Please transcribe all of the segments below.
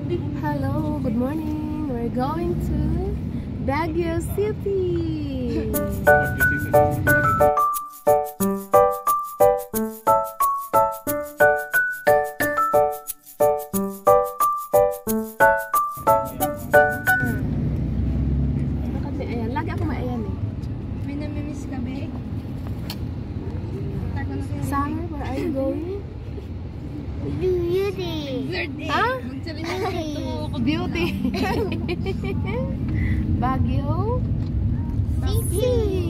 Hello, good morning. We're going to Baguio City. Ayan, lagi ako maayan eh. May namimiss ka, Bek? Summer, where are you going? Beauty! Ah? Beauty! Baguio City!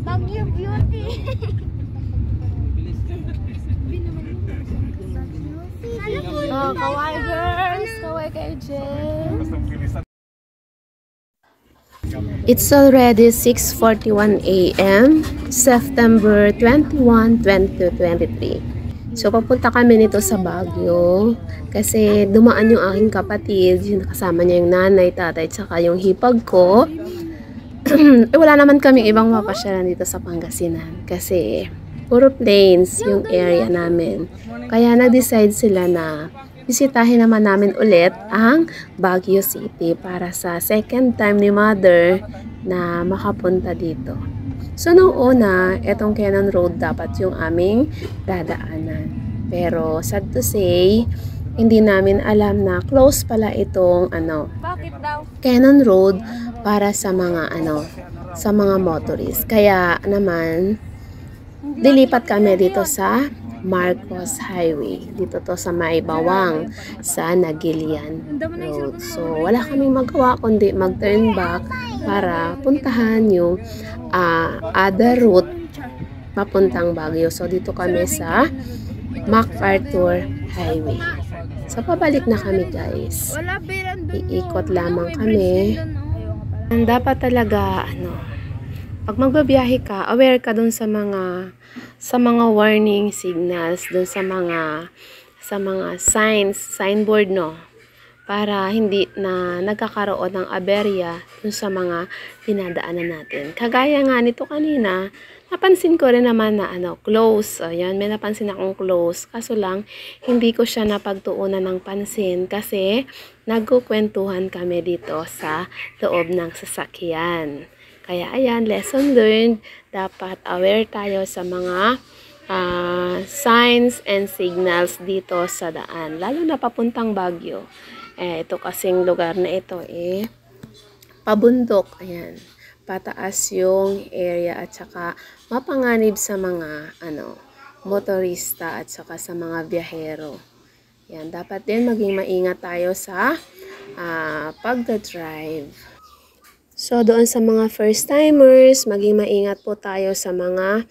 Baguio Beauty! Oh, kawai girls! Kawai kayo, Jen! It's already 6:41 a.m. September 21, 2023. So, papunta kami nito sa Baguio kasi dumaan yung aking kapatid, yung kasama niya yung nanay, tatay, tsaka yung hipag ko. Wala naman kaming ibang mapasyalan dito sa Pangasinan kasi puro plains yung area namin. Kaya nag-decide sila na bisitahin naman namin ulit ang Baguio City para sa second time ni Mother na makapunta dito. So, noong una, etong Cannon Road dapat yung aming dadaanan. Pero, sad to say, hindi namin alam na close pala itong Bakit daw? Cannon Road para sa mga sa mga motorist. Kaya naman, dilipat kami dito sa Marcos Highway. Dito to sa May Bawang sa Nagilian Road. So, wala kaming magawa kundi mag-turn back para puntahan yung other route papuntang Baguio. So, dito kami sa MacArthur Highway. So, pabalik na kami, guys. Iikot lamang kami. And dapat talaga, pag magbabiyahe ka, aware ka dun sa mga warning signals, dun sa mga signs, signboard, no? Para hindi na nagkakaroon ng aberya dun sa mga pinadaanan natin. Kagaya nga nito kanina, napansin ko rin naman na close. Ayan, may napansin akong close. Kaso lang, hindi ko siya napagtuunan ng pansin kasi nagkukwentuhan kami dito sa loob ng sasakyan. Kaya ayan, lesson learned. Dapat aware tayo sa mga signs and signals dito sa daan. Lalo na papuntang Baguio. Ito kasing lugar na ito pabundok. Ayan. Pataas yung area at saka mapanganib sa mga motorista at saka sa mga biyahero. Yan, dapat din maging maingat tayo sa pagdadrive. So, doon sa mga first timers, maging maingat po tayo sa mga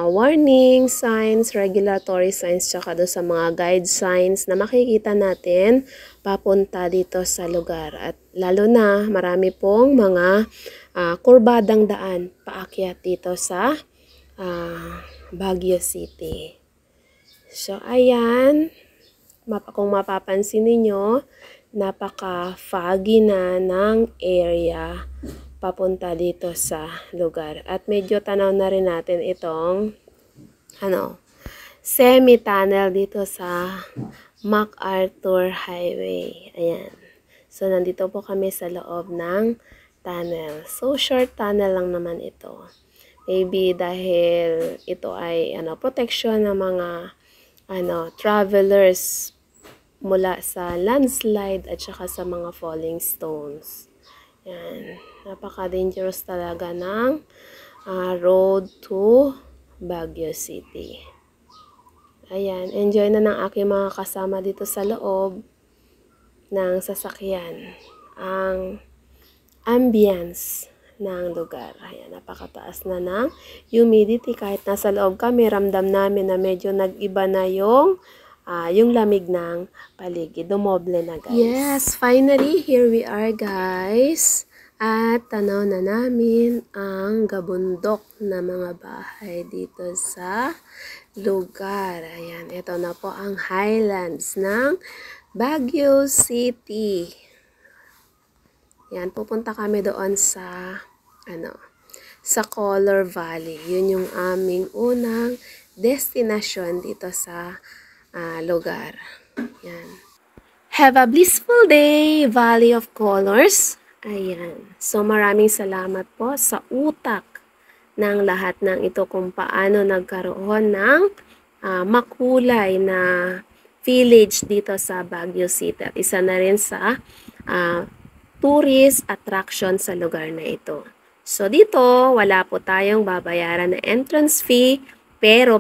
warning signs, regulatory signs, tsaka doon sa mga guide signs na makikita natin papunta dito sa lugar. At lalo na, marami pong mga kurbadang daan paakyat dito sa Baguio City. So, ayan. Kung mapapansin ninyo, napaka-foggy na ng area papunta dito sa lugar. At medyo tanaw na rin natin itong semi-tunnel dito sa MacArthur Highway. Ayan. So, nandito po kami sa loob ng tunnel. So, short tunnel lang naman ito. Maybe dahil ito ay protection ng mga travelers mula sa landslide at saka sa mga falling stones. Yan. Napaka-dangerous talaga ng road to Baguio City. Ayan. Enjoy na ng aking mga kasama dito sa loob ng sasakyan. Ang ambience ng lugar. Ayan. Napakataas na ng humidity. Kahit nasa loob kami, ramdam namin na medyo nag-iba na yung lamig ng paligid. Dumoble na, guys. Yes, finally, here we are, guys. At tanaw na namin ang gabundok na mga bahay dito sa lugar. Ayan, ito na po ang highlands ng Baguio City. Ayan, pupunta kami doon sa sa Color Valley. Yun yung aming unang destination dito sa lugar. Yan. Have a blissful day, Valley of Colors. Ayan. So maraming salamat po sa utak ng lahat ng ito kung paano nagkaroon ng makulay na village dito sa Baguio City. At isa na rin sa tourist attraction sa lugar na ito. So dito, wala po tayong babayaran na entrance fee, pero.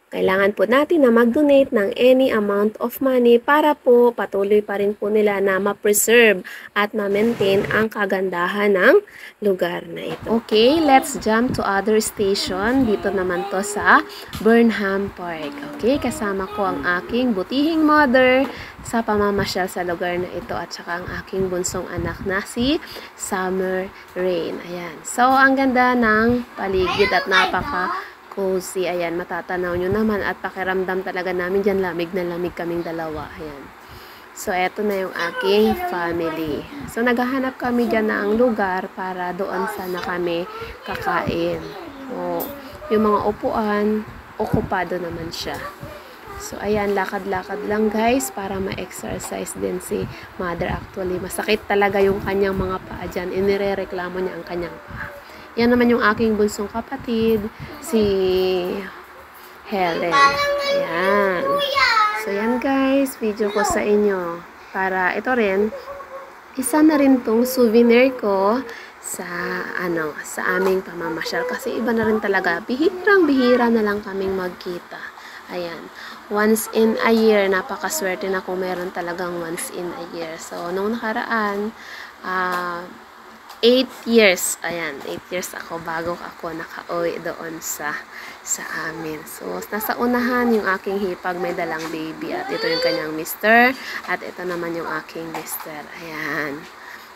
Kailangan po natin na mag-donate ng any amount of money para po patuloy pa rin po nila na ma-preserve at ma-maintain ang kagandahan ng lugar na ito. Okay, let's jump to other station. Dito naman to sa Burnham Park. Okay, kasama ko ang aking butihing mother sa pamamasyal sa lugar na ito at saka ang aking bunsong anak na si Summer Rain. Ayan. So, ang ganda ng paligid at napaka-cozy. Ayan, matatanaw nyo naman at pakiramdam talaga namin dyan, lamig na lamig kaming dalawa. Ayan. So, eto na yung aking family. So, naghahanap kami dyan na ang lugar para doon sana kami kakain. So, yung mga upuan, okupado naman siya. So, ayan, lakad-lakad lang guys para ma-exercise din si mother actually. Masakit talaga yung kanyang mga paa dyan. Inirereklamo niya ang kanyang paa. Yan naman yung aking bunsong kapatid, si Helen. Ayan. So, yan guys, video ko sa inyo. Para ito rin, isa na rin tong souvenir ko sa aming pamamasyal. Kasi iba na rin talaga. Bihirang-bihira na lang kaming magkita. Ayan. Once in a year, napakaswerte na kung meron talagang once in a year. So, nung nakaraan, 8 years. Ayan, 8 years ako bago ako nakauwi doon sa amin. So, nasa unahan yung aking hipag, may dalang baby. At ito yung kanyang mister. At ito naman yung aking mister. Ayan.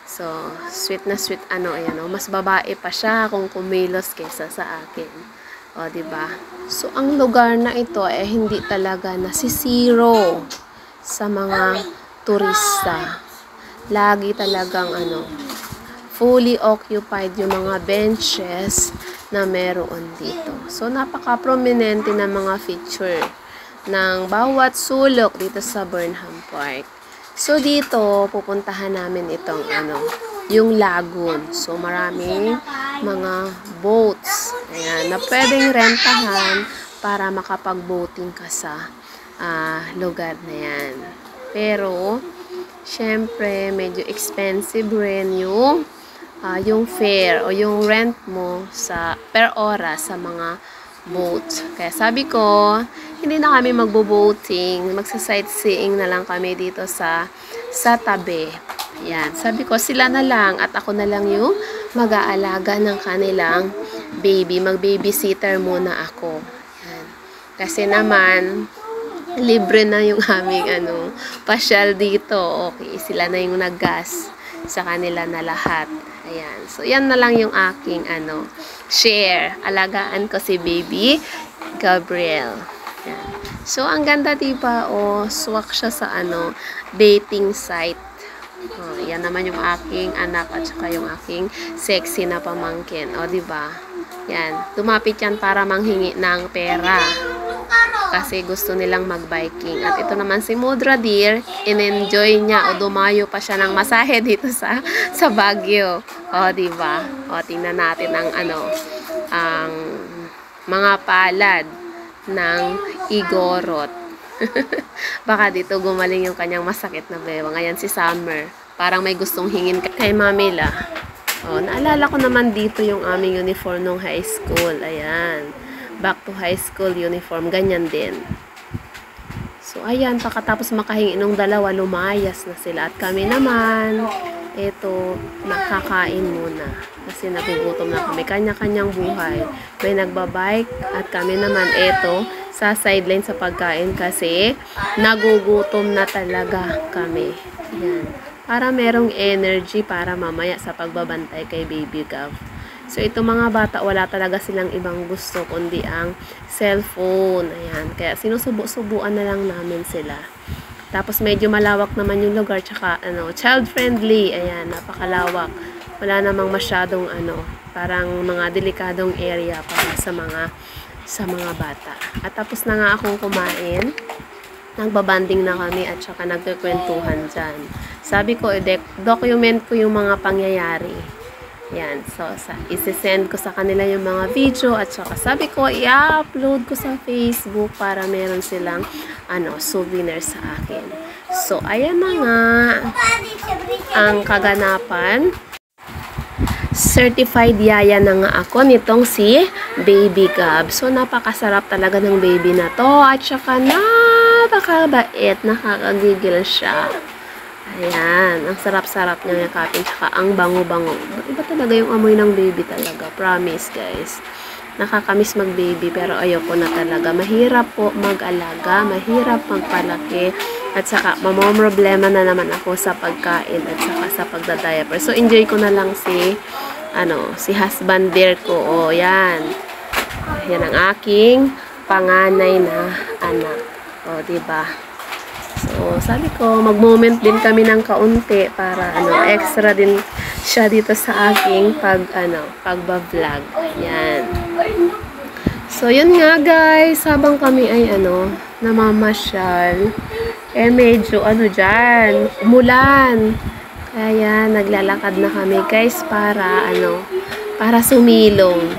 So, sweet na sweet ayan mas babae pa siya kung kumilos kaysa sa akin. O, diba? So, ang lugar na ito hindi talaga nasisiro sa mga turista. Lagi talagang fully occupied yung mga benches na meron dito. So, napaka-prominente na mga feature ng bawat sulok dito sa Burnham Park. So, dito, pupuntahan namin itong yung lagoon. So, maraming mga boats. Ayan, na pwedeng rentahan para makapag-boating ka sa lugar na yan. Pero, syempre, medyo expensive rin yung fare o yung rent mo per oras sa mga boats. Kaya sabi ko, hindi na kami magbo-boating, magsa-sightseeing na lang kami dito sa tabi. Yan. Sabi ko, sila na lang at ako na lang yung mag-aalaga ng kanilang baby. Mag-babysitter muna ako. Yan. Kasi naman, libre na yung aming pasyal dito. Okay, sila na yung nag-gas sa kanila na lahat. Ayan. So, yan na lang yung aking share. Alagaan ko si baby Gabriel. Yan. So, ang ganda diba? Swak siya sa dating site. Yan naman yung aking anak at saka yung aking sexy na pamangkin. Diba? Yan. Lumapit yan para manghingi ng pera. Kasi gusto nilang mag-biking. At ito naman si Mudra Deer, in-enjoy niya o dumayo pa siya ng masahe dito sa Baguio. Diba? Tingnan natin ang mga palad ng Igorot. Baka dito gumaling yung kanyang masakit na bewang. Ayan si Summer. Parang may gustong hingin kay Mamila. Naalala ko naman dito yung aming uniform nung high school. Ayan. Back to high school uniform. Ganyan din. So, ayan. Pagkatapos makahingi nung dalawa, lumayas na sila. At kami naman, nakakain muna. Kasi nagugutom na kami. Kanya-kanyang buhay. May nagbabike at kami naman, sa sideline sa pagkain kasi nagugutom na talaga kami. Yan. Para merong energy para mamaya sa pagbabantay kay Baby Gav. So, itong mga bata, wala talaga silang ibang gusto kundi ang cellphone. Ayan. Kaya sinusubo-subuan na lang namin sila. Tapos, medyo malawak naman yung lugar. Tsaka, child-friendly. Ayan, napakalawak. Wala namang masyadong, parang mga delikadong area para sa mga bata. At tapos na nga akong kumain. nagbabanding na kami at saka nagkukwentuhan dyan. Sabi ko, document ko yung mga pangyayari. Yan. So, isi-send ko sa kanila yung mga video at saka sabi ko, i-upload ko sa Facebook para meron silang souvenir sa akin. So, ayan na nga ang kaganapan. Certified yaya na nga ako nitong si Baby Gab. So, napakasarap talaga ng baby na to. At saka napakabait, nakakagigil siya. Ayan, ang sarap-sarap niya yakapin. Tsaka ang bango-bango. Iba talaga yung amoy ng baby talaga. Promise, guys. Nakakamiss mag-baby pero ayoko na talaga. Mahirap po mag-alaga, mahirap magpalaki. At saka, mamomroblema na naman ako sa pagkain at saka sa pagda-diaper. So, enjoy ko na lang si husband dear ko. O, yan. Yan ang aking panganay na anak. O, diba? So, sabi ko, mag-moment din kami ng kaunti para, extra din siya dito sa aking pagba-vlog. Yan. So, yun nga, guys. Habang kami ay, namamasyal, medyo dyan, umulan. Kaya naglalakad na kami guys para sumilong.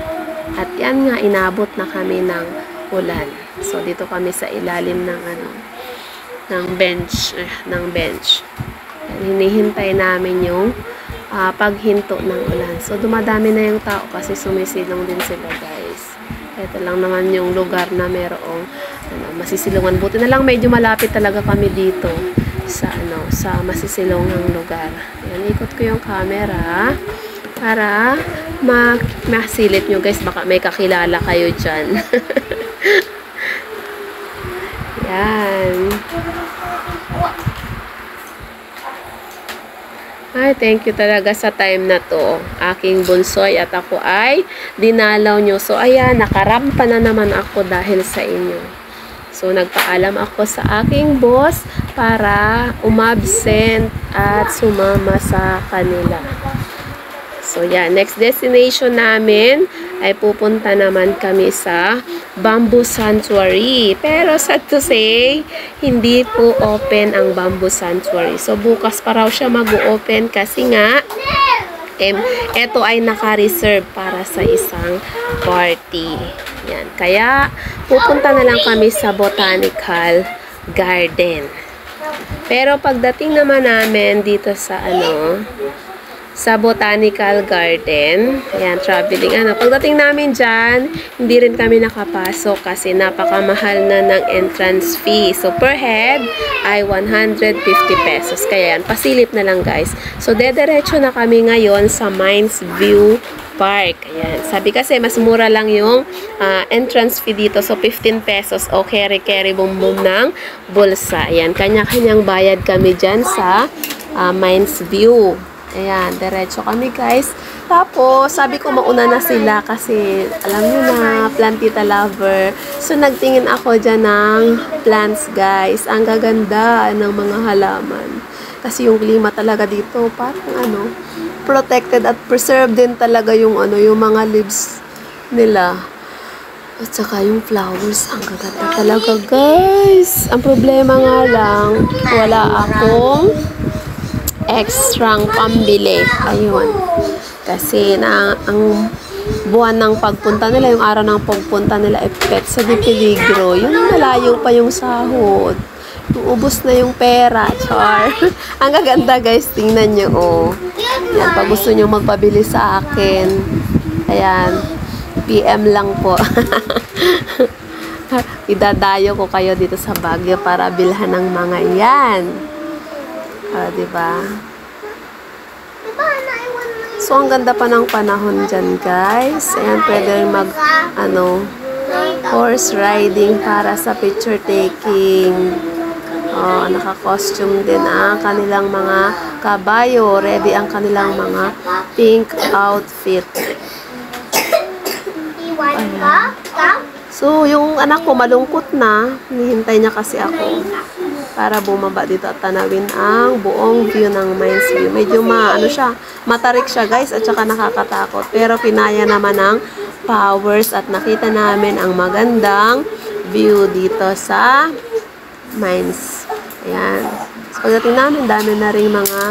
At yan nga, inabot na kami ng ulan. So dito kami sa ilalim ng bench. Hinihintay namin yung paghinto ng ulan. So dumadami na yung tao kasi sumisilong din sila guys. Ito lang naman yung lugar na merong masisilungan. Buti na lang medyo malapit talaga kami dito sa masisilungang lugar. Ayan, ikot ko yung camera para masilip nyo guys. Baka may kakilala kayo dyan. Yan. Ay, thank you talaga sa time na to. Aking bunsoy at ako ay dinalaw nyo. So, ayan, nakarampa na naman ako dahil sa inyo. So, nagpaalam ako sa aking boss para umabsent at sumama sa kanila. So, yan. Next destination namin ay pupunta naman kami sa Bamboo Sanctuary. Pero, sad to say, hindi po open ang Bamboo Sanctuary. So, bukas pa raw siya mag-open kasi nga, ito ay naka-reserve para sa isang party. Yan. Kaya, pupunta na lang kami sa Botanical Garden. Pero, pagdating naman namin dito sa sa Botanical Garden. Ayan, traveling. Pagdating namin dyan, hindi rin kami nakapasok kasi napakamahal na ng entrance fee. So, per head ay 150 pesos. Kaya yan, pasilip na lang guys. So, dediretso na kami ngayon sa Mines View Park. Ayan. Sabi kasi, mas mura lang yung entrance fee dito. So, 15 pesos o carry bum ng bulsa. Ayan, kanya-kanyang bayad kami dyan sa Mines View. Ayan, diretso kami guys. Tapos, sabi ko mauna na sila kasi alam nyo na, plantita lover. So, nagtingin ako dyan ng plants guys. Ang gaganda ng mga halaman. Kasi yung klima talaga dito, parang protected at preserved din talaga yung yung mga leaves nila. At saka yung flowers, ang gaganda talaga guys. Ang problema nga lang, wala akong extrang pambili. Ayun. Kasi ang buwan ng pagpunta nila, yung araw ng pagpunta nila, Petsa de Peligro. Yung malayo pa yung sahod. Uubos na yung pera. Char. Ang gaganda guys. Tingnan nyo. Oh. Yan. Pag gusto nyo magpabili sa akin. Ayan. PM lang po. Idadayo ko kayo dito sa Baguio para bilhan ng mga yan. Diba? So, ang ganda pa ng panahon dyan, guys. Ayan, pwede mag, horse riding para sa picture taking. Oh, naka-costume din ang kanilang mga kabayo. Ready ang kanilang mga pink outfit. Ayan. So, yung anak ko malungkot na. Hinihintay niya kasi ako para bumaba dito at tanawin ang buong view ng Mines View. Medyo matarik siya guys at saka nakakatakot. Pero pinaya naman ng powers at nakita namin ang magandang view dito sa mines. Ayan. So, pagdating namin, dami na rin mga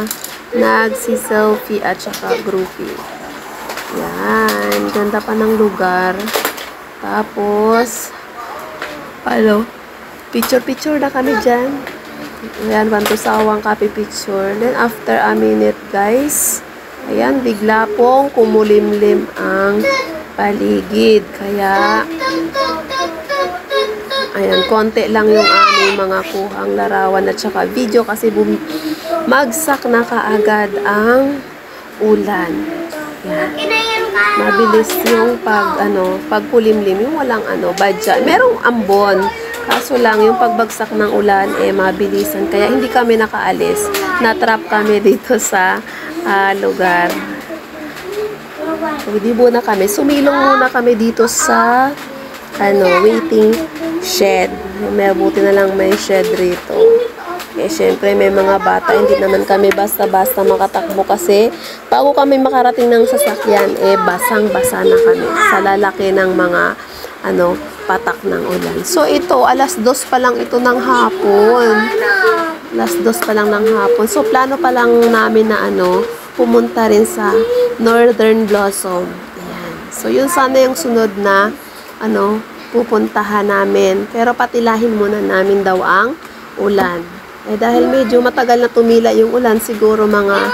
nagsi-selfie at saka groupie. Ayan. Ganda pa ng lugar. Tapos, picture-picture na kami dyan. Ayan, bantusawang copy picture. Then, after a minute, guys, ayan, bigla pong kumulimlim ang paligid. Kaya, ayan, konti lang yung aming mga kuhang larawan at saka video kasi magsak na kaagad ang ulan. Ayan. Mabilis yung pagkulimlim, yung walang badya. Merong ambon. Kaso lang, yung pagbagsak ng ulan, mabilisan. Kaya hindi kami nakaalis. Natrap kami dito sa lugar. Hindi muna kami. Sumilong muna kami dito sa waiting shed. May buti na lang may shed rito. Syempre may mga bata. Hindi naman kami basta-basta makatakbo kasi bago kami makarating ng sasakyan, basang-basa na kami sa lalaki ng mga patak ng ulan. So ito, alas 2 pa lang ito ng hapon. Alas 2 pa lang ng hapon. So plano pa lang namin na pumunta rin sa Northern Blossom. Ayan. So yun sana yung sunod na pupuntahan namin. Pero patilahin muna namin daw ang ulan. Dahil medyo matagal na tumila yung ulan, siguro mga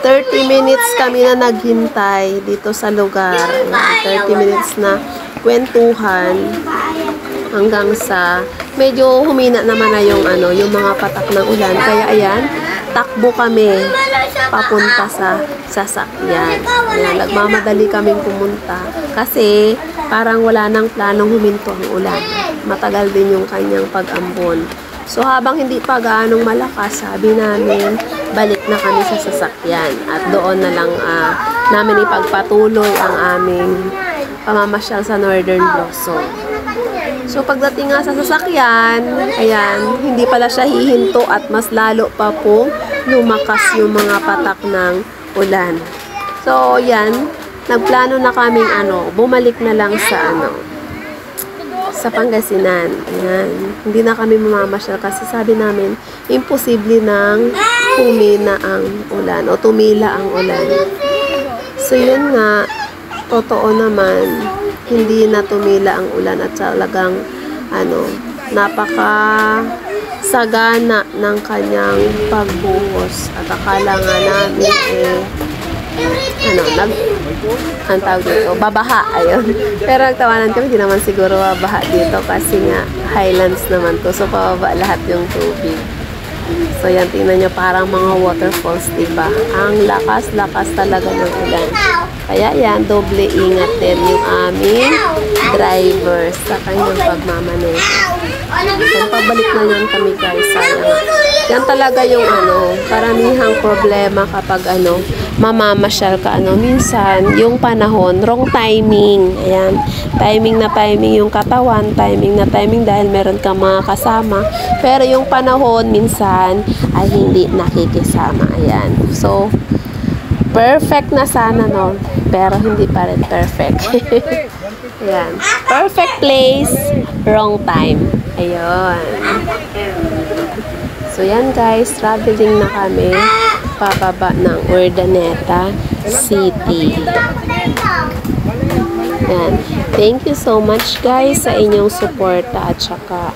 30 minutes kami na naghintay dito sa lugar. Ayan, 30 minutes na kwentuhan hanggang sa medyo humina naman na yung mga patak ng ulan. Kaya ayan, takbo kami papunta sa sasakyan. Ayan, nagmamadali kaming pumunta kasi parang wala nang planong huminto ang ulan. Matagal din yung kanyang pag-ambon. So habang hindi pa gaanong malakas, sabi namin balik na kami sa sasakyan at doon na lang namin ipagpatuloy ang aming pamamasyal sa Northern Blossom. So pagdating nga sa sasakyan, ayan, hindi pala siya hihinto at mas lalo pa pong lumakas yung mga patak ng ulan. So yan, nagplano na kaming bumalik na lang sa Pangasinan. Ayan. Hindi na kami mamamasyal kasi sabi namin, imposible nang humina ang ulan o tumila ang ulan. So yun nga, totoo naman, hindi na tumila ang ulan at talagang napaka sagana ng kanyang pagbuhos. At akala nga namin ang tawag dito, babaha, ayun. Pero nagtawanan kami, hindi naman siguro babaha dito kasi nga highlands naman to, so pababa lahat yung tubig. So yan, tingnan nyo, parang mga waterfalls, diba? Ang lakas-lakas talaga ng ulan. Kaya yan, doble ingat din yung aming driver sa kanyang pagmamaneho. So pabalik na yan kami, guys. Yan talaga yung karamihang problema kapag mamamasyal ka. Minsan, yung panahon, wrong timing. Ayan, timing na timing yung katawan, timing na timing dahil meron kang mga kasama. Pero yung panahon, minsan, ay hindi nakikisama. Ayan. So, perfect na sana, no? Pero hindi pa rin perfect. Ayan. Perfect place, wrong time. Ayun. So, yan guys, traveling na kami pababa ng Urdaneta City. Yan. Thank you so much guys sa inyong suporta at saka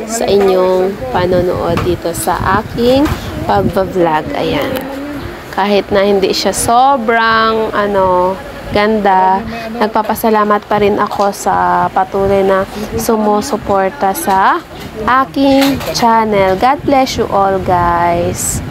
sa inyong panonood dito sa aking pagbablog. Ayan. Kahit na hindi siya sobrang ganda, nagpapasalamat pa rin ako sa patuloy na sumusuporta sa aking channel. God bless you all guys.